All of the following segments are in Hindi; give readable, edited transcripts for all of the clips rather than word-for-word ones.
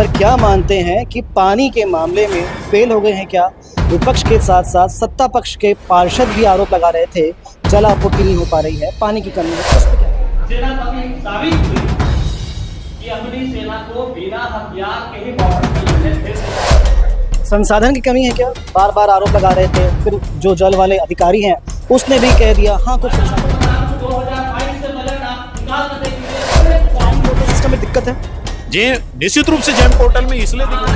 पर क्या मानते हैं कि पानी के मामले में फेल हो गए हैं क्या? विपक्ष के साथ साथ सत्ता पक्ष के पार्षद भी आरोप लगा रहे थे जल आपूर्ति नहीं हो पा रही है, पानी की कमी है। उस पे क्या? सेना कभी साबित हुई कि अपनी सेना को बिना हथियार के ही बॉर्डर पर लड़ने दे सकते। संसाधन की कमी है क्या? बार बार आरोप लगा रहे थे। फिर जो जल वाले अधिकारी हैं उसने भी कह दिया हाँ कुछ संसाधन 2022 से बजट आप निकाल कर देखिए, सिस्टम में दिक्कत है। जी निश्चित रूप से जेम पोर्टल में इसलिए दिक्कत है।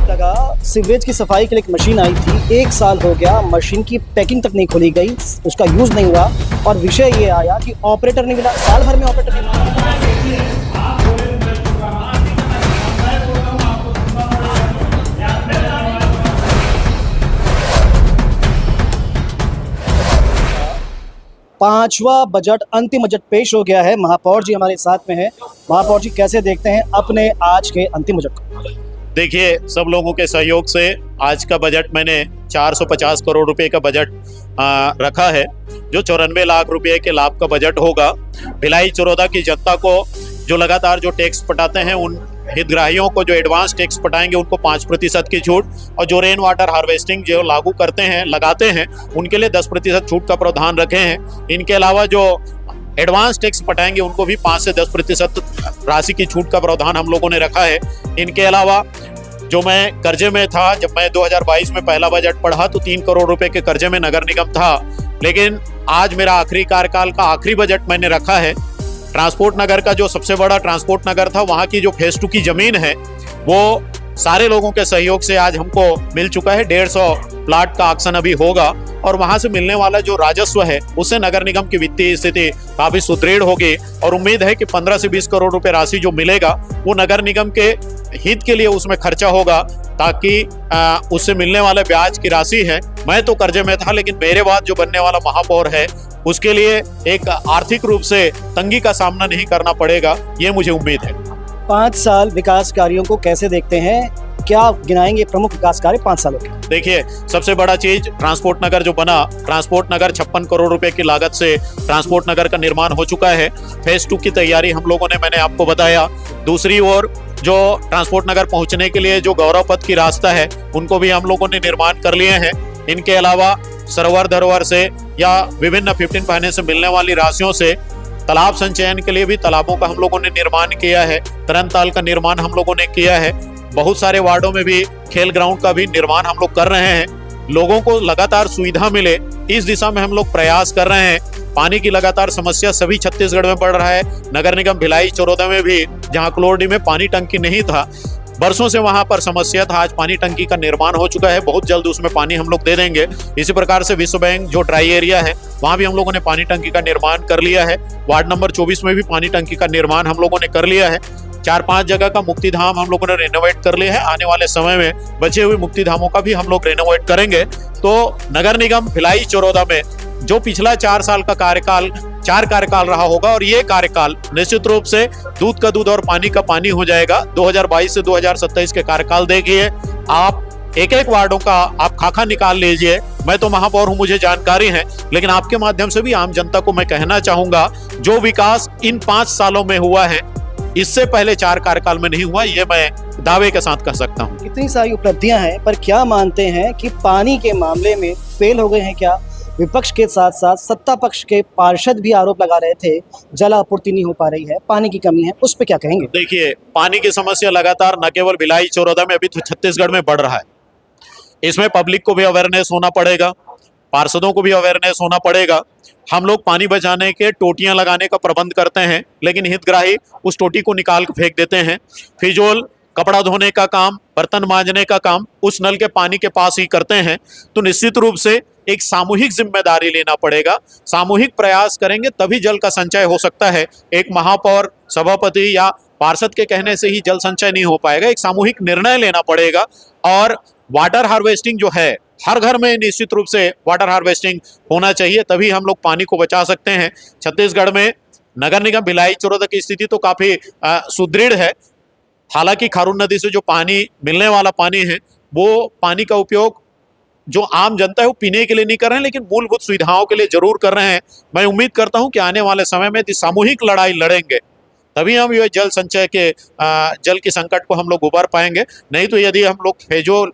लगा सीवरेज की सफाई के लिए एक मशीन आई थी, 1 साल हो गया, मशीन की पैकिंग तक नहीं खोली गई, उसका यूज नहीं हुआ और विषय ये आया कि ऑपरेटर नहीं मिला, साल भर में ऑपरेटर नहीं मिला। पांचवा बजट अंतिम बजट पेश हो गया है। महापौर जी हमारे साथ में है। महापौर जी कैसे देखते हैं अपने आज के अंतिम बजट को? देखिए, सब लोगों के सहयोग से आज का बजट मैंने 450 करोड़ रुपए का बजट रखा है, जो 94 लाख रुपए के लाभ का बजट होगा। भिलाई चरोदा की जनता को जो लगातार जो टैक्स पटाते हैं, उन हितग्राहियों को जो एडवांस टैक्स पटाएंगे उनको 5% की छूट, और जो रेन वाटर हार्वेस्टिंग जो लागू करते हैं लगाते हैं उनके लिए 10% छूट का प्रावधान रखे हैं। इनके अलावा जो एडवांस टैक्स पटाएंगे उनको भी 5 से 10% राशि की छूट का प्रावधान हम लोगों ने रखा है। इनके अलावा जो मैं कर्जे में था, जब मैं 2022 में पहला बजट पढ़ा तो 3 करोड़ रुपए के कर्जे में नगर निगम था, लेकिन आज मेरा आखिरी कार्यकाल का आखिरी बजट मैंने रखा है। ट्रांसपोर्ट नगर का जो सबसे बड़ा ट्रांसपोर्ट नगर था, वहाँ की जो फेज 2 की जमीन है वो सारे लोगों के सहयोग से आज हमको मिल चुका है। 150 प्लाट का ऑक्शन अभी होगा और वहां से मिलने वाला जो राजस्व है उससे नगर निगम की वित्तीय स्थिति काफी सुदृढ़ होगी और उम्मीद है कि 15 से 20 करोड़ रुपए राशि जो मिलेगा वो नगर निगम के हित के लिए उसमें खर्चा होगा, ताकि उससे मिलने वाले ब्याज की राशि है। मैं तो कर्जे में था, लेकिन मेरे बाद जो बनने वाला महापौर है उसके लिए एक आर्थिक रूप से तंगी का सामना नहीं करना पड़ेगा, ये मुझे उम्मीद है। 5 साल विकास कार्यों को कैसे देखते हैं? क्या गिनाएंगे प्रमुख विकास कार्य 5 सालों के? देखिए, सबसे बड़ा चीज ट्रांसपोर्ट नगर जो बना, ट्रांसपोर्ट नगर 56 करोड़ रुपए की लागत से ट्रांसपोर्ट नगर का निर्माण हो चुका है। फेज 2 की तैयारी हम लोगों ने, मैंने आपको बताया। दूसरी ओर जो ट्रांसपोर्ट नगर पहुंचने के लिए जो गौरव पथ की रास्ता है उनको भी हम लोगों ने निर्माण कर लिए हैं। इनके अलावा सरोवर धरोहर से या विभिन्न 15 फाइनेंस से मिलने वाली राशियों से तालाब संचयन के लिए भी तालाबों का हम लोगों ने निर्माण किया है। तरनताल का निर्माण हम लोगों ने किया है। बहुत सारे वार्डों में भी खेल ग्राउंड का भी निर्माण हम लोग कर रहे हैं। लोगों को लगातार सुविधा मिले इस दिशा में हम लोग प्रयास कर रहे हैं। पानी की लगातार समस्या सभी छत्तीसगढ़ में बढ़ रहा है। नगर निगम भिलाई चरोदा में भी, जहां क्लोरडी में पानी टंकी नहीं था, बरसों से वहां पर समस्या था, आज पानी टंकी का निर्माण हो चुका है। बहुत जल्द उसमें पानी हम लोग दे देंगे। इसी प्रकार से विश्व बैंक जो ड्राई एरिया है वहां भी हम लोगों ने पानी टंकी का निर्माण कर लिया है। वार्ड नंबर 24 में भी पानी टंकी का निर्माण हम लोगों ने कर लिया है। 4-5 जगह का मुक्ति धाम हम लोगों ने रेनोवेट कर लिया है। आने वाले समय में बचे हुए मुक्ति धामों का भी हम लोग रेनोवेट करेंगे। तो नगर निगम भिलाई चरोदा में जो पिछला 4 साल का कार्यकाल 4 कार्यकाल रहा होगा, और ये कार्यकाल निश्चित रूप से दूध का दूध और पानी का पानी हो जाएगा। 2022 से 2027 के कार्यकाल देखिए, आप एक एक वार्डों का आप खाका निकाल लीजिए। मैं तो महापौर हूं, मुझे जानकारी है, लेकिन आपके माध्यम से भी आम जनता को मैं कहना चाहूंगा, जो विकास इन 5 सालों में हुआ है इससे पहले 4 कार्यकाल में नहीं हुआ, ये मैं दावे के साथ कह सकता हूं। इतनी सारी उपलब्धियां हैं, पर क्या मानते हैं कि पानी के मामले में फेल हो गए हैं क्या? विपक्ष के साथ साथ सत्ता पक्ष के पार्षद भी आरोप लगा रहे थे जल आपूर्ति नहीं हो पा रही है, पानी की कमी है, उस पे क्या कहेंगे? देखिए, पानी की समस्या लगातार न केवल भिलाई चरोदा में, अभी तो छत्तीसगढ़ में बढ़ रहा है। इसमें पब्लिक को भी अवेयरनेस होना पड़ेगा, पार्षदों को भी अवेयरनेस होना पड़ेगा। हम लोग पानी बचाने के टोटियां लगाने का प्रबंध करते हैं, लेकिन हितग्राही उस टोटी को निकाल के फेंक देते हैं। फिजूल कपड़ा धोने का काम, बर्तन मांजने का काम उस नल के पानी के पास ही करते हैं। तो निश्चित रूप से एक सामूहिक जिम्मेदारी लेना पड़ेगा। सामूहिक प्रयास करेंगे तभी जल का संचय हो सकता है। एक महापौर, सभापति या पार्षद के कहने से ही जल संचय नहीं हो पाएगा। एक सामूहिक निर्णय लेना पड़ेगा। और वाटर हार्वेस्टिंग जो है, हर घर में निश्चित रूप से वाटर हार्वेस्टिंग होना चाहिए, तभी हम लोग पानी को बचा सकते हैं। छत्तीसगढ़ में नगर निगम भिलाई चरोदा की स्थिति तो काफी सुदृढ़ है। हालांकि खारून नदी से जो पानी मिलने वाला पानी है, वो पानी का उपयोग जो आम जनता है वो पीने के लिए नहीं कर रहे हैं, लेकिन मूलभूत सुविधाओं के लिए जरूर कर रहे हैं। मैं उम्मीद करता हूं कि आने वाले समय में यदि सामूहिक लड़ाई लड़ेंगे तभी हम ये जल संचय के जल की संकट को हम लोग उबर पाएंगे। नहीं तो यदि हम लोग फेजोल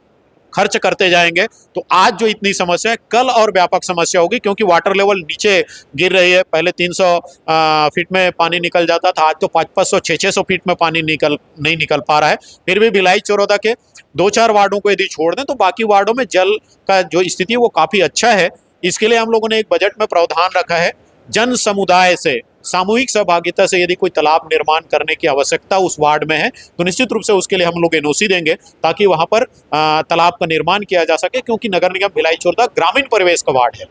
खर्च करते जाएंगे तो आज जो इतनी समस्या है कल और व्यापक समस्या होगी, क्योंकि वाटर लेवल नीचे गिर रही है। पहले 300 फीट में पानी निकल जाता था, आज तो 500 600 फीट में पानी नहीं निकल पा रहा है। फिर भी भिलाई चौरौदा के 2-4 वार्डों को यदि छोड़ दें तो बाकी वार्डों में जल का जो स्थिति है वो काफ़ी अच्छा है। इसके लिए हम लोगों ने एक बजट में प्रावधान रखा है, जन समुदाय से सामूहिक सहभागिता से यदि कोई तालाब निर्माण करने की आवश्यकता उस वार्ड में है तो निश्चित रूप से उसके लिए हम लोग एनओसी देंगे ताकि वहां पर तालाब का निर्माण किया जा सके, क्योंकि नगर निगम भिलाई चौरौदा ग्रामीण परिवेश का वार्ड है।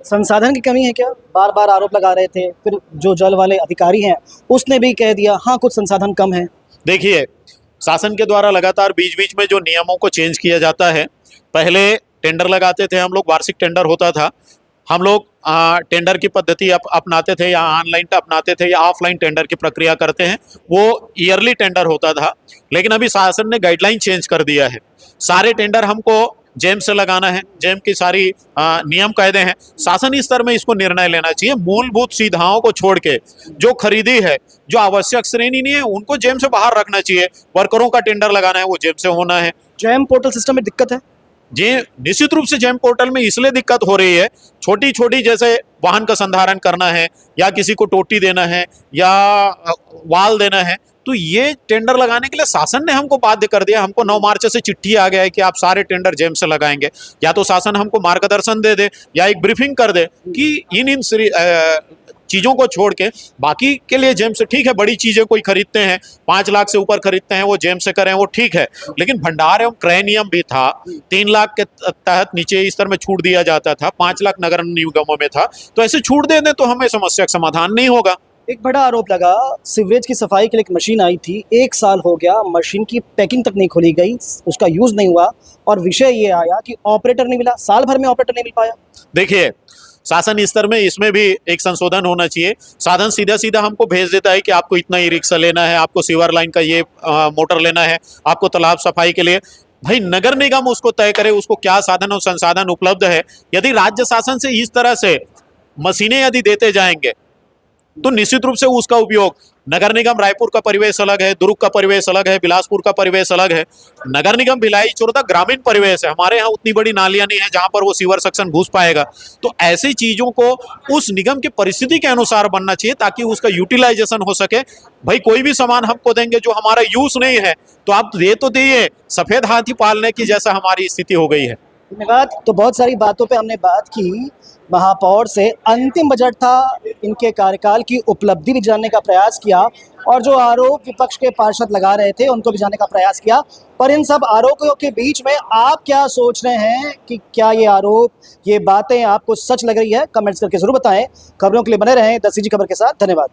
संसाधन की कमी है क्या? बार बार आरोप लगा रहे थे, फिर जो जल वाले अधिकारी हैं उसने भी कह दिया हाँ कुछ संसाधन कम है। देखिए, शासन के द्वारा लगातार बीच बीच में जो नियमों को चेंज किया जाता है, पहले टेंडर लगाते थे हम लोग, वार्षिक टेंडर होता था, हम लोग टेंडर की पद्धति अपनाते थे या ऑनलाइन अपनाते थे या ऑफलाइन टेंडर की प्रक्रिया करते हैं, वो ईयरली टेंडर होता था। लेकिन अभी शासन ने गाइडलाइन चेंज कर दिया है, सारे टेंडर हमको जेम से लगाना है, जेम की सारी नियम कायदे हैं। शासन स्तर में इसको निर्णय लेना चाहिए, मूलभूत सुविधाओं को छोड़ के जो खरीदी है, जो आवश्यक श्रेणी नहीं है उनको जेम से बाहर रखना चाहिए। वर्करों का टेंडर लगाना है वो जेम से होना है। जैम पोर्टल सिस्टम में दिक्कत है जी, निश्चित रूप से जेम पोर्टल में इसलिए दिक्कत हो रही है, छोटी छोटी जैसे वाहन का संधारण करना है या किसी को टोटी देना है या वाल देना है, तो ये टेंडर लगाने के लिए शासन ने हमको बाध्य कर दिया। हमको 9 मार्च से चिट्ठी आ गया है कि आप सारे टेंडर जेम से लगाएंगे। या तो शासन हमको मार्गदर्शन दे दे या एक ब्रीफिंग कर दे कि इन चीज़ों को छोड़ के बाकी के लिए जेम से ठीक है। बड़ी चीज़ें कोई खरीदते हैं, 5 लाख से ऊपर खरीदते हैं, वो जेम से करें, वो ठीक है। लेकिन भंडार एवं क्रय नियम भी था, 3 लाख के तहत नीचे स्तर में छूट दिया जाता था, 5 लाख नगर निगमों में था। तो ऐसे छूट दे दें तो हमें समस्या का समाधान नहीं होगा। एक बड़ा आरोप लगा, सीवरेज की सफाई के लिए एक मशीन आई थी, 1 साल हो गया, मशीन की पैकिंग तक नहीं खोली गई, उसका यूज़ नहीं हुआ और विषय ये आया कि ऑपरेटर नहीं मिला, साल भर में ऑपरेटर नहीं मिल पाया। देखिए, शासन स्तर में इसमें भी एक संशोधन होना चाहिए। साधन सीधा सीधा हमको भेज देता है कि आपको इतना ई रिक्शा लेना है, आपको सीवर लाइन का ये मोटर लेना है, आपको तालाब सफाई के लिए। भाई नगर निगम उसको तय करे उसको क्या साधन और संसाधन उपलब्ध है। यदि राज्य शासन से इस तरह से मशीनें यदि देते जाएंगे तो निश्चित रूप से उसका उपयोग, नगर निगम रायपुर का परिवेश अलग है, दुर्ग का परिवेश अलग है, बिलासपुर का परिवेश अलग है, नगर निगम भिलाई चौरौदा ग्रामीण परिवेश है। हमारे यहाँ उतनी बड़ी नालियां नहीं है जहां पर वो सीवर सेक्शन घुस पाएगा। तो ऐसी चीजों को उस निगम की परिस्थिति के अनुसार बनना चाहिए ताकि उसका यूटिलाइजेशन हो सके। भाई कोई भी सामान हमको देंगे जो हमारा यूज नहीं है तो आप दे तो दिए, सफेद हाथी पालने की जैसा हमारी स्थिति हो गई है। धन्यवाद। तो बहुत सारी बातों पे हमने बात की, महापौर से अंतिम बजट था, इनके कार्यकाल की उपलब्धि भी जानने का प्रयास किया और जो आरोप विपक्ष के पार्षद लगा रहे थे उनको भी जानने का प्रयास किया। पर इन सब आरोपों के बीच में आप क्या सोच रहे हैं कि क्या ये आरोप, ये बातें आपको सच लग रही है? कमेंट्स करके जरूर बताएं। खबरों के लिए बने रहें द CG खबर के साथ। धन्यवाद।